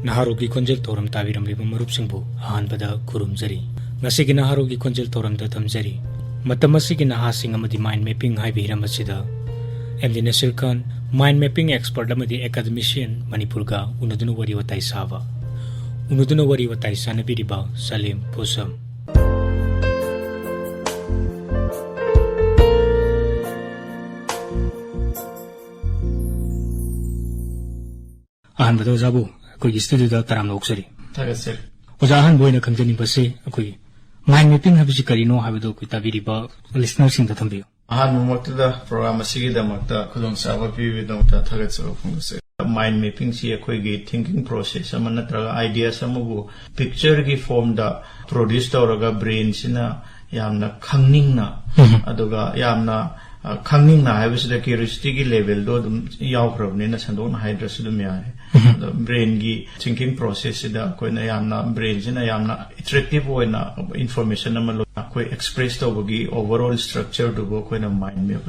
Naharogi Konjel Toram Taviram Marup Singbu, Hanbada Kurumzari. Nasiki Naharogi Konjel Toram the Tamzari. Matamasiki Nahasing Amadi mind mapping High Masida. MD Nasir Khan, mind mapping expert Amadi academician Manipurga, Unudunu Wari Watai Sava. Unudunu Wari Watai Sanabiriba, Salim Pusam. Ahan Zabu, Kugi studio Taram Oxeri. Tagasir. Ozahan Boyna Kanjani Base, Kui. Mind mapping Habikarino Habido Kutabiriba, listeners in the Tambio. Ahan Mokta program Sigida Makta, Kudon Sava Pividonta Tagatso from the mind mapping see a quick thinking process, a manatra idea samubu, picture gi form the produced oraga brains in a yamna Kangning Adoga Yamna. Kangning na habis da curiosity level do yaw problem na sandon hydras do mya the brain gi thinking process da koi na yamna brain na yamna attractive way na information na malo koi express to gi overall structure do koi na mind map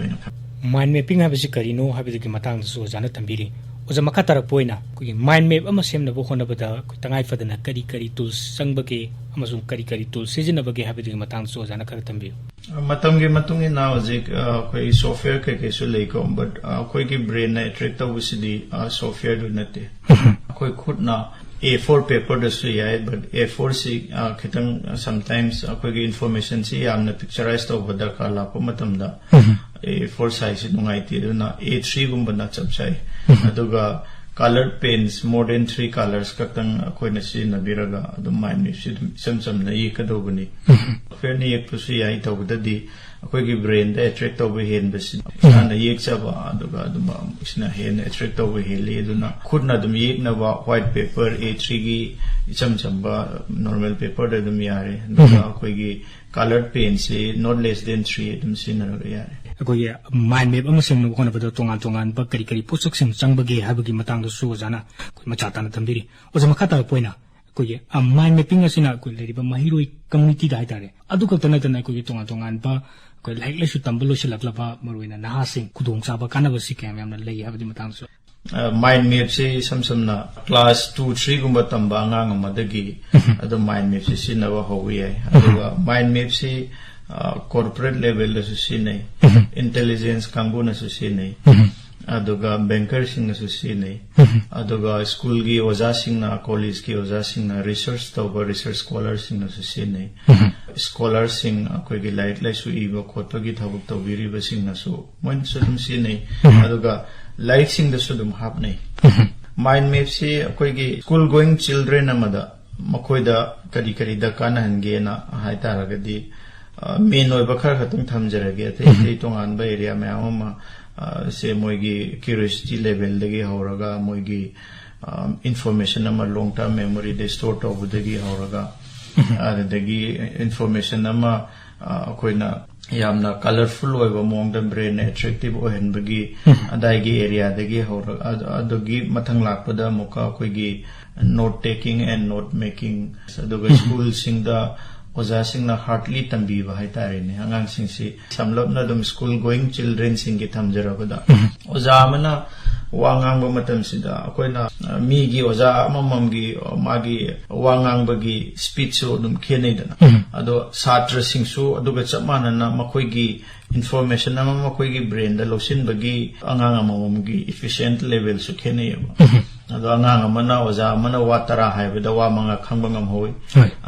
mind mapping habis karino habis ki matang so jana tambiri oja makatara poina koi mind map ama sem na bo khona bada tangai fadana kari tools sangbage amasung kari tools sejina bage habis ki matang so jana kar tambi Matamgi matungi na zik koi software ke su leiko but koi ki brain na attract to usidi software do nate koi khud na A4 paper da su yai but A4 si khitang sometimes koi ki information si yamna picturized to badar ka la ko matamda A4 size nungai ti do na A3 gumba na chapsai aduga colored pens more than 3 colors katang koi na si na biraga adu mind me si sam na ye kadobani fairly ek pusi ai to di koi ki brain da attract over hen bas na yek chaba aduga aduma isna hen attract over heli aduna khud na dum yek na white paper A3 gi cham ba normal paper da dum yare aduga koi ki colored pen si not less than 3 dum si na yare Koi mind map amasing no kona bada tongan ba kari pusuk sim changbage habagi matang do su jana koi machata na tambiri oja makata poina koi mind mapping asina koi leriba mahiroi community da haitare adu katana tana koi tongan ba koi like lesu tambalo silaklaba maruina nahasing kudong saba kana ba sikam yamna lei habadi matang su mind map si sam na class 2 3 gumba tamba ngang madagi adu mind map si sinawa howi ai adu mind map si corporate level da su nei intelligence kangu na su nei aduga banker sing na su nei aduga school gi oja sing na college gi oja sing na research to research scholar sing na su nei scholar sing koi gi light lai su iba khotpa gi thabuk to biri ba sing na su mon su dum si nei aduga light sing da su dum hap nei mind map si koi gi school going children amada makoi da kari da kana hange na hai taragadi main oi bakar khatung thamjarage te tongan ba area me ama se moigi curiosity level degi horaga moigi information ama long term memory de store to budegi horaga adegi information ama koina yamna colorful oi ba mong the brain attractive oi hen bagi adagi area degi horaga adogi mathang lakpada muka koigi note taking and note making adoga school sing da Oja sing na hardly tambi ba hai tare ne angang sing si samlop na dum school going children sing ki thamjara bada oja mana wangang ba matam sida akoina mi gi oja mamam gi magi wangang ba gi speech so dum khenei dana ado satra sing su aduga chamana na makoi gi information na makoi gi brain da losin ba gi angang mamam gi efficient level su khenei ba ado angang amana oja amana watara haibada wa manga khangba ngam hoi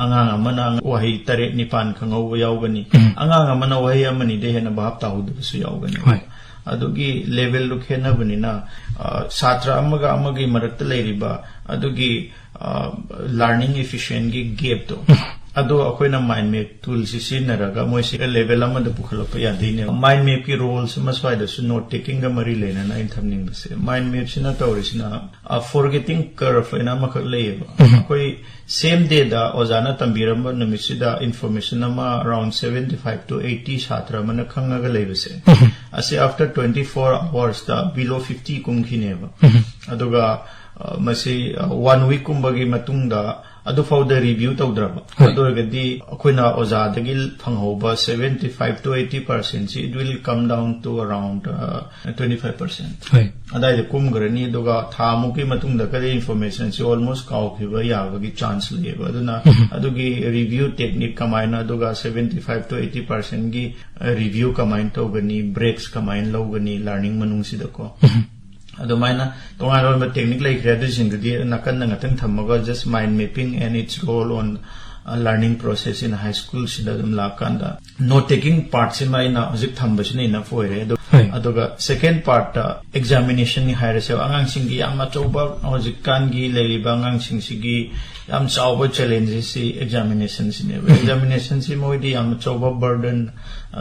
angang amana wahi tare nipan khangau yaugani angang amana wahi amani de hena bahap ta hudu su yaugani adugi level lu khena banina satra amaga amagi marakta leiriba adugi learning efficient gi gap to ado akoina mind map tool si sinaraga moi si level amada pukhalapa ya dine mind map ki roles maswai da su note taking ga mari lena na in thamning base mind map sina tawrisina forgetting curve ina makak leba akoi same day da ozana tambiramba numisida information ama around 75 to 80 chhatra mana khanga ga lebase ase after 24 hours da below 50 kung khineba aduga masi 1 week kumbagi matungda adu fauda review tawdraba adu gadi akoina ozadagi phanghoba 75 to 80% it will come down to around 25%. Adai de kumgrani aduga thamuki matungda kare information si almost kaukhiba yabagi chance leba aduna adugi review technique kamaina aduga 75 to 80% gi review kamain tawgani breaks kamain lawgani learning manung sidako adumaina tonga technique like graduation gadi nakan ngatang thamaga just mind mapping and its role on learning process in high school sidadum lakanda note taking part sima ina hojik thambasine ina foire aduga second part examination ni haire se angang singi amma choba hojik kan gi leiba angang sing sigi yam chawba challenges si examination sine examination si moidi yam choba burden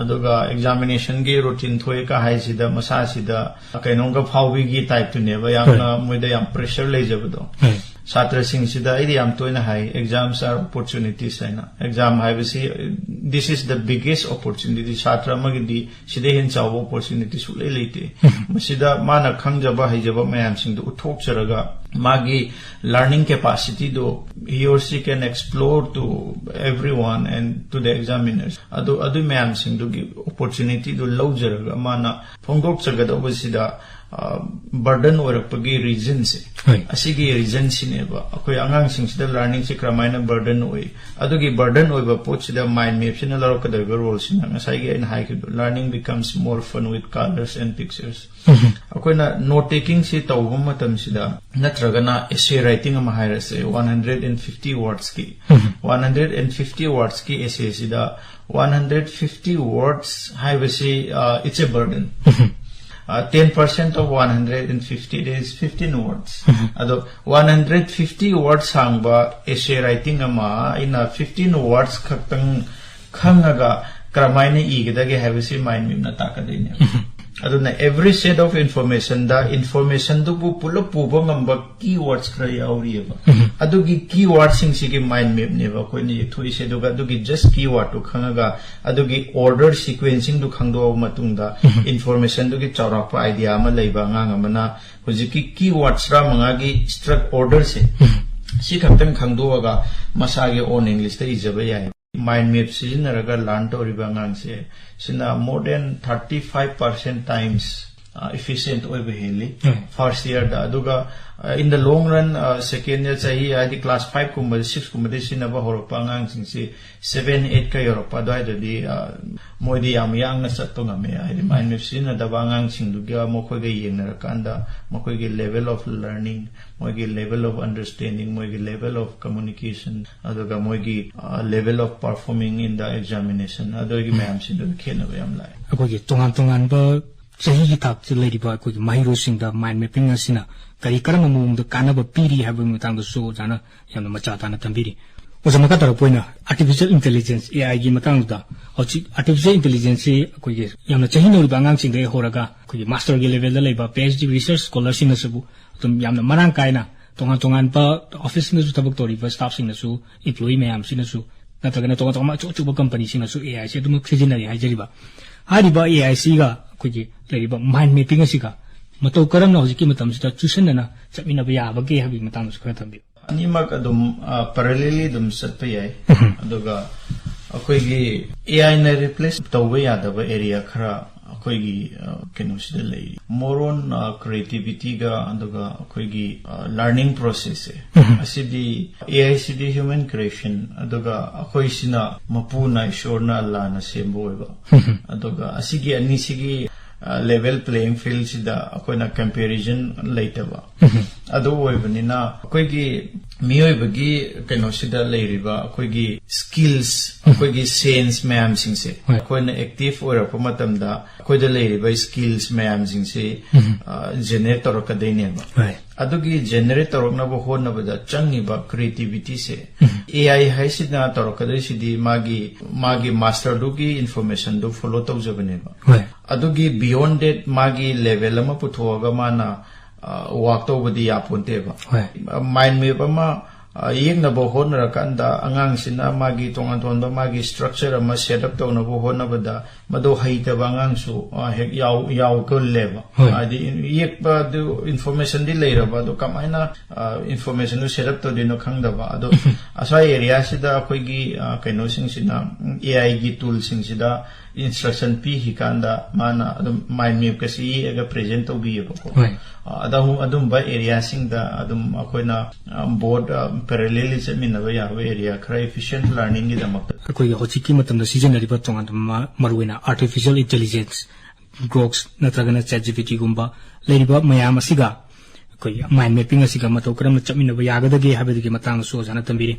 aduga examination gi routine thoi ka hai sida masa sida kainonga phawbi gi type tu neba yamna moida yam pressure leijabdo Satra Singh Sida am toina hai exams are opportunities aina exam hai bisi this is the biggest opportunity Satra magidi sida hin chaw opportunity su le leite masida mana khangjaba haijaba mayam sing do uthok charaga magi learning capacity do he or she can explore to everyone and to the examiners adu mayam sing do opportunity do low jaraga mana phongdok chagada obasida burden orakpagi reason se asigi reason sineba akoi angang sing sida learning se kramaina burden oi adugi burden oiba pot sida mind map sina larokada role sina ngasai ge in high learning becomes more fun with colors and pictures akoina note taking se tawbum matam sida natragana essay writing ama haira se 150 words ki 150 words ki essay sida 150 words haibasi it's a burden 10% of 150 is 15 words. Ado 150 words hangba essay writing ama ina 15 words khaktang khangaga kramaina igidage habisi mind mip na takadine. Aduna every set of information da information du pulo pubo ngamba keywords kra yauriba. Adugi keywords sing sigi mind map neba ko ni thui se duga adugi just keyword to khangaga adugi order sequencing du khangdo matungda information du gi chawrapa idea ama leiba nganga mana hojiki keywords ra mangagi struct order se si khaktang khangdoga masage on english ta ijaba yai mind map sizinaraga learn to ribangang se sina more than 35% times efficient oibe heli first year da aduga in the long run second year chahi adi class 5 kumba 6 kumba de sina ba horopa ngang sing si 7 8 ka europa dai di moidi yam yang na satto ngame adi mind map sina da bangang sing du ga mokoi ge yeng na kanda mokoi ge level of learning moi ge level of understanding moi ge level of communication aduga moi ge level of performing in the examination adugi ma'am sin du khena ba yam lai akoi ge tongan ba chahi hi tak che lei ba akoi ge mahiro sing da mind mapping asina kari karama mung da kanaba piri habu mutang da so jana yamna macha ta na tambiri ozama ka tar poina artificial intelligence AI gi matang da hochi artificial intelligence akoi ge yamna chahi no ba ngang sing de horaga akoi master gi level da leiba PhD research scholar sing na sabu tum yamna marang kaina tongan pa office na su tabak tori ba staff sing na su employee mayam sing na su natraga na tonga chu ba company sing na su AI se dum khijinari haijari ba hari ba AI si ga akoi ge leiba mind mapping asiga matau karam na hojiki matam sita chusen na chamina ba ya ba ge habi matang su khara tambi animak adum parallelly dum satpa yai aduga akoi gi AI na replace tawba yadaba area khara akoi gi kenu sida lei more on creativity ga aduga akoi gi learning process asidi AI sidi human creation aduga akoi sina mapuna ishorna Allah na semboiba aduga asigi ani sigi level playing field sida akoina comparison laitaba adu oibanina akoigi miyoibagi keno sida leiriba akoigi skills akoigi sense mayam singse akoina active oirapa matamda akoida leiriba skills mayam singse generate torokadaineba adugi generate toroknaba honabada changiba creativity se AI haisida torokadai sidi magi master dugi information du follow tawjabaneba adugi beyond that magi level ama puthoga mana work tawbadi yaponteba mind map ama yeknaba honnarakanda angangsina magi tongan tonba magi structure ama setup tawnaba honnabada mado haitaba angangsu hek yaw kolleba adi yekba du information di leiraba do kamaina information du setup tawdino khangdaba ado asa area sida akoigi kaino singsina AI gi tool singsida instruction pi hikanda mana adum mind map kasi aga present tawbiyeba ko adum ba area singda adum akoina board parallelly seminaba ya area khara efficient learning gi damak akoi hochiki matamda seasonary tongan maruina artificial intelligence groks natragana ChatGPT gumba leiriba mayam asiga akoi mind mapping asiga matau kram chaminaba yagadage habedagi matang so jana tambiri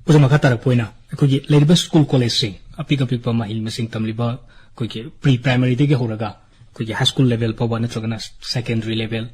uja makatara poina akoi leiriba school college sing apik mahil masing tamliba koi pre primary dege horaga koi high school level pawa natragana secondary level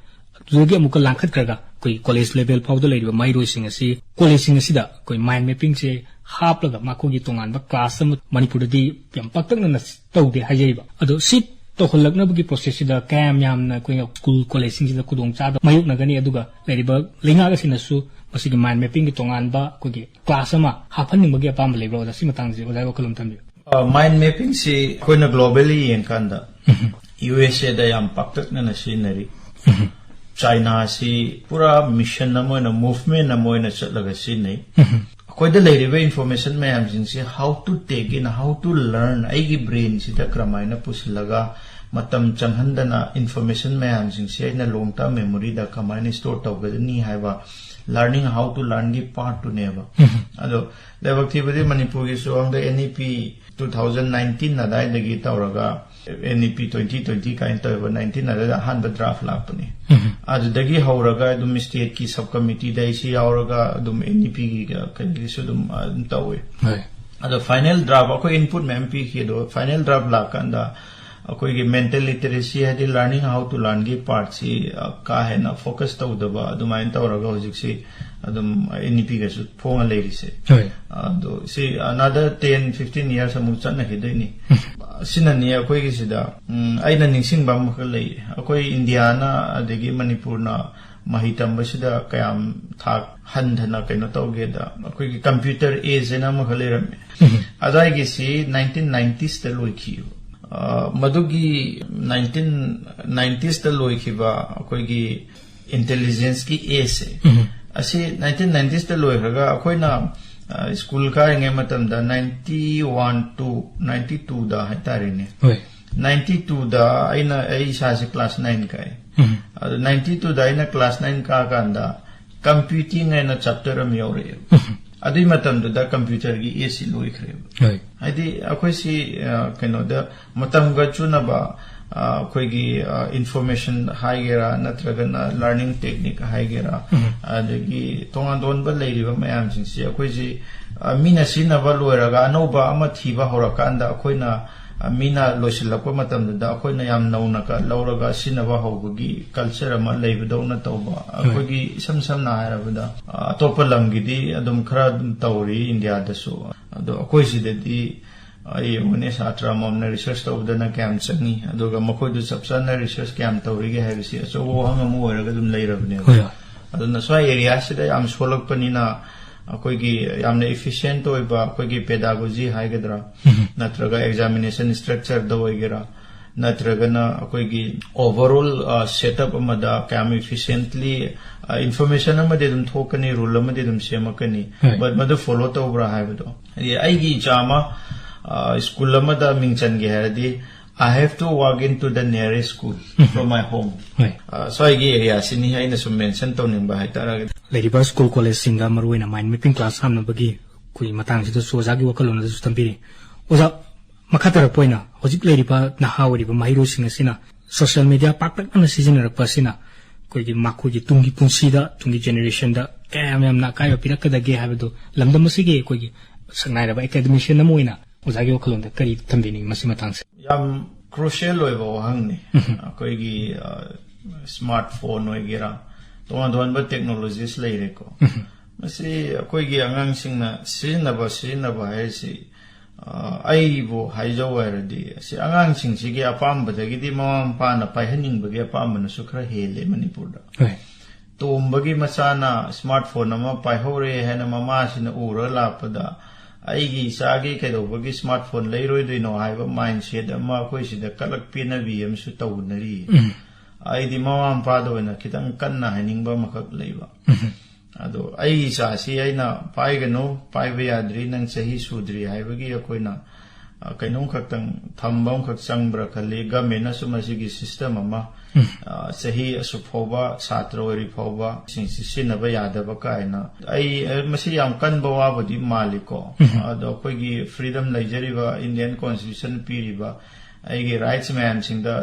जोगे मुक लांखत करगा कोई college level फाउद लेरिबा माइरो सिंग असि college सिंग असिदा कोई mind mapping से हापलगा माखोगी तोंगानबा class अम मणिपुरदि यम पक्तंगना तौदे हायैबा अदो seat तोखलकनबगी process सिदा काम यामना कोई स्कूल कॉलेज सिंग सिदा कुदोंग चादा मायुकनगनी अदुगा लेरिबा लेंगागा सिनसु मसिगी माइंड मैपिंग की तोंगानबा कोगी क्लास अमा हाफनिंगबगी अपाम लेब्रो दा सि मतंगजे ओजाय वकलम तंबि माइंड मैपिंग से कोइना ग्लोबली येंकांदा USA दा याम पक्तकना scenery China si pura mission namoina movement namoina chatlaga si nei akoida leiriba information mayam jingsi how to take in how to learn aigi brain sida kramaina pusilaga matam changhandana information mayam jingsi aina long term memory da kamaina store tawgani haiba learning how to learn gi part to neba ado lebakti badi manipur gi so the NEP 2019 na dai dagi tawraga NEP 2020 kind of 19 ada hanba draft lapani adagi hauraga dum state ki sub committee dai si hauraga dum NEP ki kan so dum tawe ada final draft ko input MP ki do final draft la kanda akoi ki mental literacy hadi learning how to learn gi part si ka hai na focus tawdaba adumain tawraga hojik si adum NEP ga su phonga leiri se do see another 10-15 years amu chana hidaini sinani akoi gi sida aina ningsing bam ka lei akoi India na adegi Manipur na mahitam basida kayam thak handhana kaino tawge da akoi gi computer age na ma khaleram adai gi si 1990s ta loikhi madugi 1990s ta loikhiba akoi gi intelligence ki age asi 1990s ta loikhraga akoi na school ka nge matam da 91 to 92 da hatarine 92 da aina ai sa se class 9 kai 92 da aina class 9 ka kanda computing aina chapter am yore adi matam da computer gi AC loikhre adi akoi si kano da matam ga chuna ba koigi information haigera natragana learning technique haigera adagi tongan don ba leiriba mayam singsi akoiji mina sina ba loiraga anoba ama thiba horakanda akoina mina losilakwa matam da akoina yam nauna ka lauraga sina ba hobagi culture ama leibadona tawba akoigi samsam na harabada atopa lamgidi adum khara tawri India da so ado akoisi dedi ai mone satra momna research tawdana kam chani aduga makoi du sabsana research kam tawrige habisi so wo hanga mu oraga dum leirabne aduna so area sida am solok panina akoi gi amne efficient oiba akoi gi pedagogy haigadra natraga examination structure da oigera natraga na akoi gi overall setup amada kam efficiently information amade dum thokani rule amade dum semakani but madu follow tawbra haibado ai gi jama school lamada mingchan ge haradi I have to walk into the nearest school from my home so I gi area sini haina sum mention tawning ba haitara leiriba school college singa maruina mind mapping class hamna bagi kui matang sidu soja gi wakalona da tambiri oja makatara poina hojik leiriba nahawri ba mahiro singa sina social media pakpak na season rakpasina koi gi makhu gi tungi punsida tungi generation da kayam na kayo pirakada ge habdo lamdam sige koi gi sangai ra ba academician na moina ozagi wakalonda kari tambini masima tangse yam crucial oiba wahangni koi gi smartphone oigera ton ba technologies leire ko masi koi gi angang singna sina ba hai si ai bo haijo waradi si angang sing si gi apam badagi di mama pa na pai haning bagi apam na sukra hele Manipur da तोंबगी मचाना smartphone अमा पाइहौरे हैना ममासिना उरा लापदा अईगी इचागी कैदौबगी smartphone लैरोइदोइनो हाइबा mindset अमा अखोइसिदा कलक पिनबी अमसु तौनरी आईदी mama मपादा ओइना खितंग कन्ना हाइनिंगबा मखक लैबा अदो आई इचासी आइना पाइगनो पाइबा याद्री नंग चही सुद्री हाइबगी अखोइना कइनों खक्तंग थंबम खक चंगब्रा खले गवर्नमेंट असु मसिगी सिस्टम अमा सही असुफौबा छात्र ओरि फौबा सिनबा यादबा कायना आई मसी याम कनबा वाबदी मालिको अदो कोइगी फ्रीडम लैजरिबा इंडियन कॉन्स्टिट्यूशन पीरिबा आईगे राइट्स मैम सिंगदा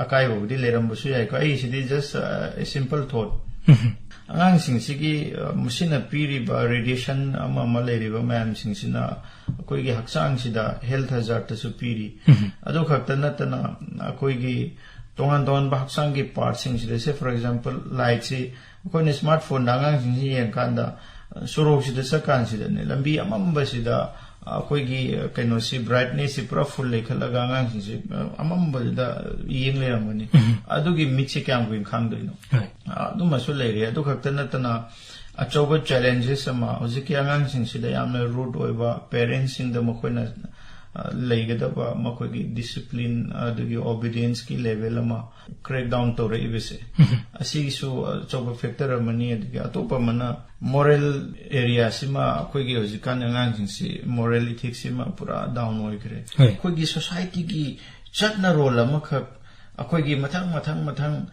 अकाइबोदी लेरमबसु याइको आई सिदी जस्ट ए सिंपल थॉट अंगांग सिंगसिगी मुसिना पीरिबा रेडिएशन अमा लेरिबा मैम सिंगसिना कोइगी हक्सांग सिदा हेल्थ हजार्ड तसु पीरी अदो खक्ता नतना कोइगी तोंगान तोंगान बा हक्सांग की पार्ट सिंगसिदा से फॉर एग्जांपल लाइट से कोइने स्मार्टफोन दांगांग सिंगसि येंकांदा सुरोक सिदा सकान सिदा ने लंबी अमंबा सिदा कोइगी कैनोसी ब्राइटनेस पूरा फुल लेखलगा अंगांग सिंगसि अमंबदा येंग लेरमनी अदुगी मिचे क्याम कुइन खांगदोइनो अदुमसु लेरि अदु खक्ता नतना अचौबा चैलेंजेस अमा हुजिकी अंगांग सिंगसिदा यामना रूट ओइबा पेरेंट्स सिंगदा मखोइना लेगदबा मखोइगी डिसिप्लिन अदुगी ओबीडियंस की लेवल अमा क्रैक डाउन तौरइबसे असिगिसु अचौबा फैक्टर अमनी अदुगी अतोपा मना मोरल एरिया सिमा अखोइगी हुजिकान अंगांग सिंगसि मोरल इथिक्स सिमा पूरा डाउन ओइखरे अखोइगी सोसाइटी की चटना रोल अमखक अखोइगी मथंग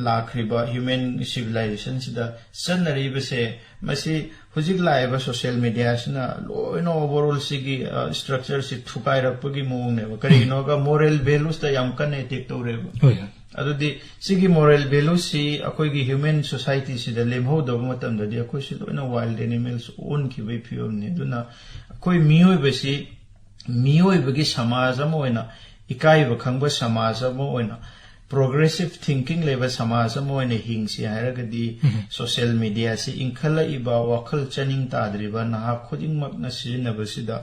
लाखरिबा ह्यूमन सिविलाइजेशन सिदा सनरिबसे मसी हुजिक लाइबा सोशल मीडिया सिना लोइनो ओवरऑल सिगी स्ट्रक्चर सि थुकाइरपगी मोंगने करिनोगा मोरल वैल्यूज ता याम कने टेक तौरेबा अदुदी सिगी मोरल वैल्यूज सि अखोइगी ह्यूमन सोसाइटी सिदा लेमहोदब मतमददी अखोइसि लोइनो वाइल्ड एनिमल्स ओन खिबै फियोमने दुना अखोइ मियोइबगी समाज अमा ओइना इकाइबा खंगबा समाज अमा ओइना प्रोग्रेसिव थिंकिंग लेवल समाज अमा ओइना हिंगसि हायरगदी सोशल मीडिया से इंखलइबा वखल चनिंग ताद्रिबा नहा खुदिंगमकना सिजिनबसिदा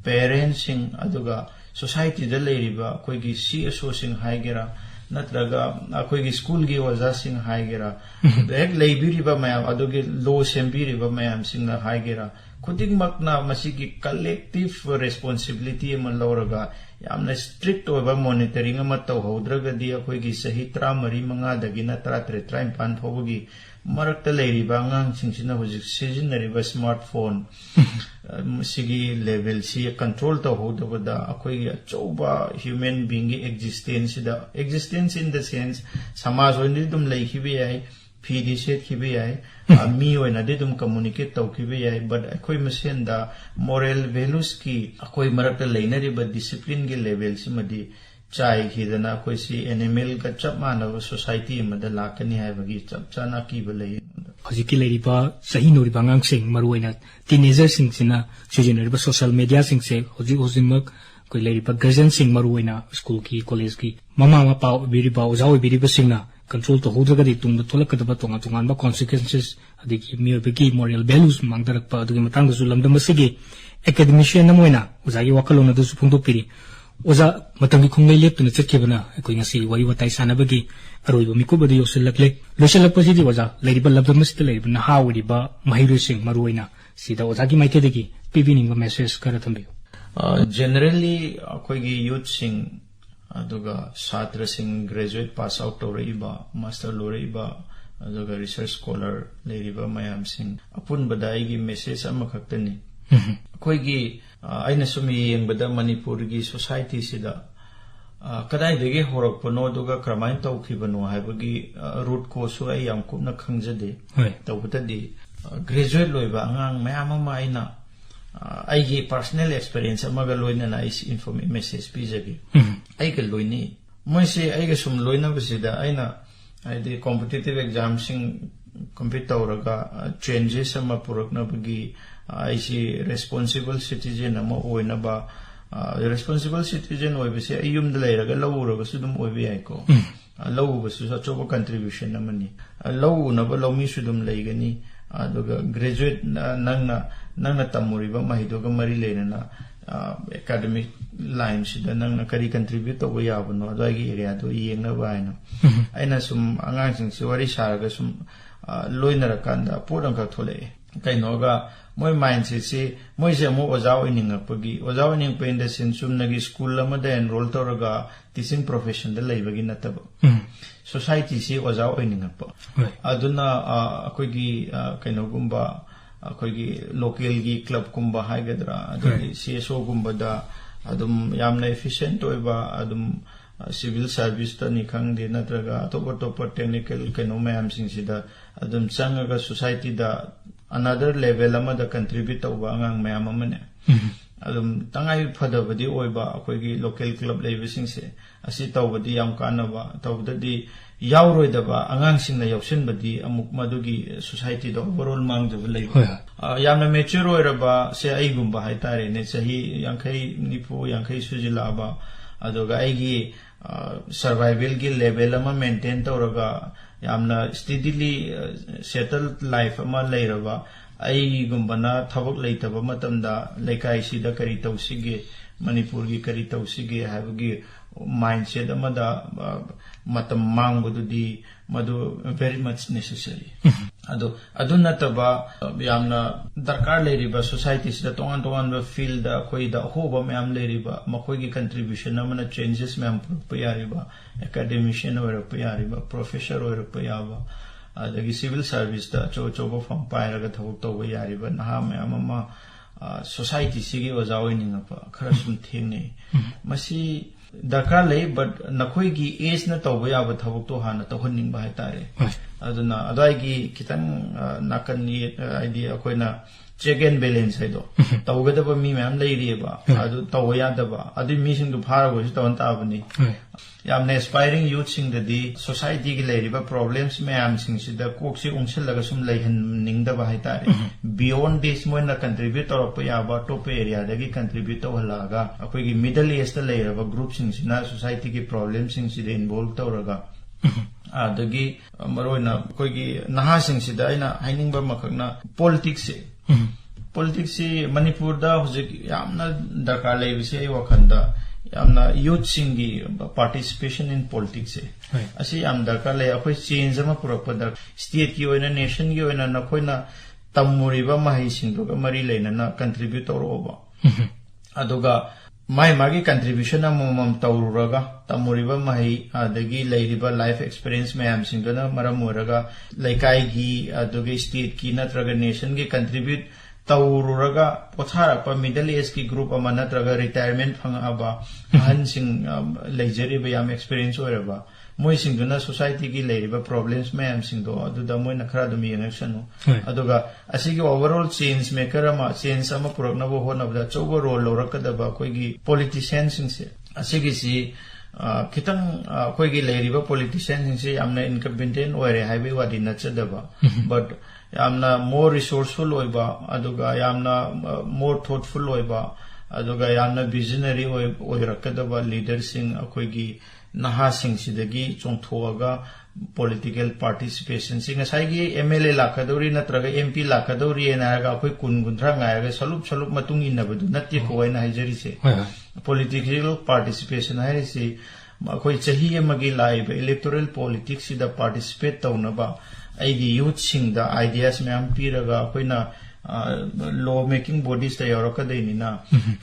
पेरेंट्स सिंग अदुगा सोसाइटी दा लेरिबा कोइगी सीएसओ सिंग हाइगेरा नत्रगा अखोइगी स्कूल की ओजा सिंग हाइगेरा एक लेबिरिबा मयाम अदुगे लो सेंबिरिबा मयाम सिंग हाइगेरा खुदिंगमकना मसिगी कलेक्टिव रेस्पॉन्सिबिलिटी अमा लौरगा यामना स्ट्रिक्ट ओइबा मॉनिटरिंग अमा तौहौद्रगदी अखोइगी सही 34 दगिना 33 फाउबगी मरक्ता लेरिबा अंगांग सिंगसिना हुजिक सिजिनरिबा स्मार्टफोन सिगी लेवल सि कंट्रोल तौहौदबदा अखोइगी अचौबा ह्यूमन बीइंग की एक्जिस्टेंस इन द सेंस समाज ओइनदि दुम लेखिबे याय फीदी सेटखिबे याय मी ओइनदि दुम कम्युनिकेट तौखिबे याय बट अखोइ मसेंदा मोरल वैल्यूज की अखोइ मरक्ता लेनरिबा डिसिप्लिन के लेवल सिमदि चाय खिदना अखोइ सि एनिमल का चप मानव सोसाइटी मदा लाकनी हाइबगी चप चाना किबा लय हजिकी लेरिबा सही नोरिबा अंगांगसिंग मरुइना टीनेजर सिंगसिना सिजिनरिबा सोशल मीडिया सिंगसे होजिमक कोइ लेरिबा गार्जियन सिंग मरुइना स्कूल की कॉलेज की ममा मपा बिरिबा ओजाओ बिरिबा सिंगना कंट्रोल तो होद्रगदी तुंग थोलकदबा तोंगान कॉन्सिक्वेंसेस अदिकी मियोबगी मोरल वैल्यूज मांगदरकपा अदुगी मतंगसु लमदमसिगी एकेडमिशियन नमोइना ओजागी वकलोन अदुसु फोंदोकपिरि ओजा Matangi खुंगै लेप्तुना चटखेबना अखोइ ngasi wari watai sanabagi aroiba mikubadi yosilakle losilakpasidi oza leiriba labdamsita leiriba nahawriba mahirusing maruina sida ozagi maithedegi pibininga message kara thambiyo generally akoigi youth sing aduga chhatra sing graduate pass out toraiba master loraiba aduga research scholar leiriba mayam sing apun badai gi message amakhaktani akoigi aina sum yengbada manipur gi society sida kadai dege horakpano duga kramain tawkhibano haibagi root cause ai yam kupna khangjade tawbutadi graduate loiba angang mayam ama aina aigi personal experience amaga loina na is information message pijagi aiga loini moise aiga sum loina basida aina aidi competitive exam sing compete tawraga changes ama purakna bagi aisi responsible citizen ama oina ba responsible citizen oibase ayum da leiraga lawuraga sudum oibi aiko law basu achoba contribution amani law na ba lawmi sudum leigani aduga graduate nangna tamuriba mahidoga mari lena academic line sida nangna kari contribute to yabano adagi area do yengna baina aina sum angang sing si wari saraga sum loinarkanda purangka thole kainoga moi mindset si moi se mo oja oiningapagi oja oiningpa in the sense sumnagi school amada enroll toraga teaching profession da leibagi nataba society si oja oiningapa aduna akoigi kainogumba akoigi local gi club kumba haigadra adagi CSO gumba da adum yamna efficient oiba adum civil service ta ni khangde natraga top technical kaino mayam sing sida adum changaga society da another level amada contribute tawba angang mayam amane adum tangai phadabadi oiba akoigi local club leibising se asi tawbadi yam kanaba tawdadi yauroi angang sing na yausin badi amuk madugi society da overall mang da lei yamna mature oiraba se ai gumba haitare ne sahi yankai nipu yankai sujila ba adoga aigi survival gi level ama maintain tawraga yamna steadily settled life ama leiraba ai gumbana thabak leitaba matamda lekai sida kari tawsige manipur gi kari tawsige habagi mindset amada matam mangbududi madu very much necessary adu nataba yamna darkar leiriba society sida tongan ba field da koi da hoba mayam leiriba makoi gi contribution amana changes mayam payariba academician or payariba professor or payaba adagi civil service da choba from pairaga thawuk to yariba naha mayam ama society sigi ojawininga khara sum thengni masi darkar lei but nakoi gi age na tawba yaba thawuk to hana to honning ba haitare aduna adai gi kitang nakan ni idea koina check and balance haido tawgada ba mi ma'am leiri ba adu tawya da ba adu mi sing du phara go tawan ta bani yamna aspiring youth sing the society gi leiri ba problems ma'am sing sida kok si ungsel laga sum leihan ning da ba haitare beyond this mo na contribute or pa ya ba top area da gi contribute to halaga akoi gi middle age ta leira ba group sing sina society gi problems sing sida involve tawraga adagi maroina koi gi naha sing sida ina haining ba makhakna politics si manipur da hujik yamna darkar leibise ai wakhanda yamna youth singi participation in politics se asi yam darkar le akoi change ama purakpa dar state ki oina nation ki oina na koina tamuriba mahai singdo ga mari leina na contribute oroba aduga mai magi contribution amom tawruraga tamuriba mahi adagi leiriba life experience mayam singana maram oraga laikai gi adugi state ki natraga nation gi contribute tawruraga pothara pa middle age ki group ama natraga retirement phanga aba han sing leijeri yam experience oraba moi singduna society gi leiriba problems mayam singdo aduda moi na khara dum election aduga asigi overall change maker ama change ama purakna bo hona bda chobo role lorakada ba koi gi politicians singse asigi si kitang koi gi leiriba politicians singse amna incompetent oire highway wadi na chadaba but yamna more resourceful oiba aduga yamna more thoughtful oiba aduga yamna visionary oirakada ba leaders sing akoi gi naha sing sidagi chongthoaga political participation sing asai MLA lakadori natraga MP lakadori enaga akoi kungunthra ngaiga salup matung inabadu natti koina haijari se political participation hairisi akoi chahi amagi live electoral politics sida participate tawnaba aigi youth sing da ideas mayam piraga akoina law making bodies ta yorakadaini na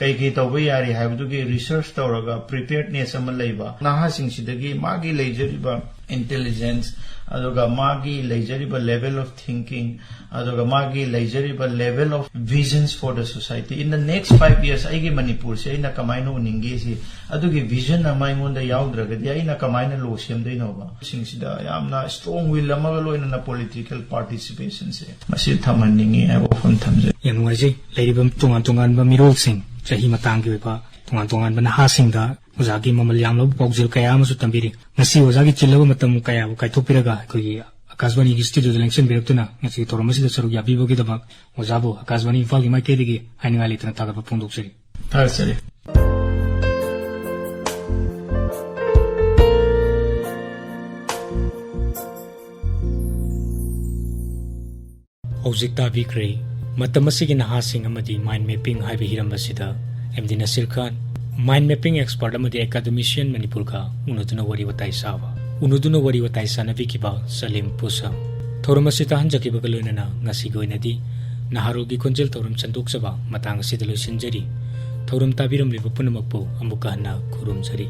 kai tawba yari haibugi research tawraga preparedness ama leiba naha sing sidagi magi leijariba intelligence aduga magi leijariba level of thinking aduga magi leijariba level of visions for the society in the next 5 years aigi manipur se ina kamaina uningi si adugi vision ama ingonda yaudragadi aina kamaina lo semdaino ba sing sida yamna strong will ama loina na political participation se masi thamanningi abo phone thamje yanwaji leiribam tungan ba mirol sing chahi matang gi ba tungan ba naha sing da ozagi mamal yamlo pokjil kaya amasu tambiri ngasi ozagi chilaba matam kaya bu kaithopiraga koi akasbani gi studio election birektuna ngasi toromasi da saru yabi bogi da bak ozabo akasbani infal gi mai kedigi haingali tana taga ba pundokseri tarseri hojik ta bikre matam asigi naha sing amadi mind mapping haibi hirambasida MD Nasir Khan mind mapping expert amadi academician manipur ka unuduna wari watai sawa unuduna wari watai sanavi kiba Salim Pusa थौरम असि ताहंजकिबगा लोइनना ngasigi oinadi naharogi konjel thauram chandokjaba matang asida loisinjari thauram tabiramliba punamakpu amuka hanna khurumjari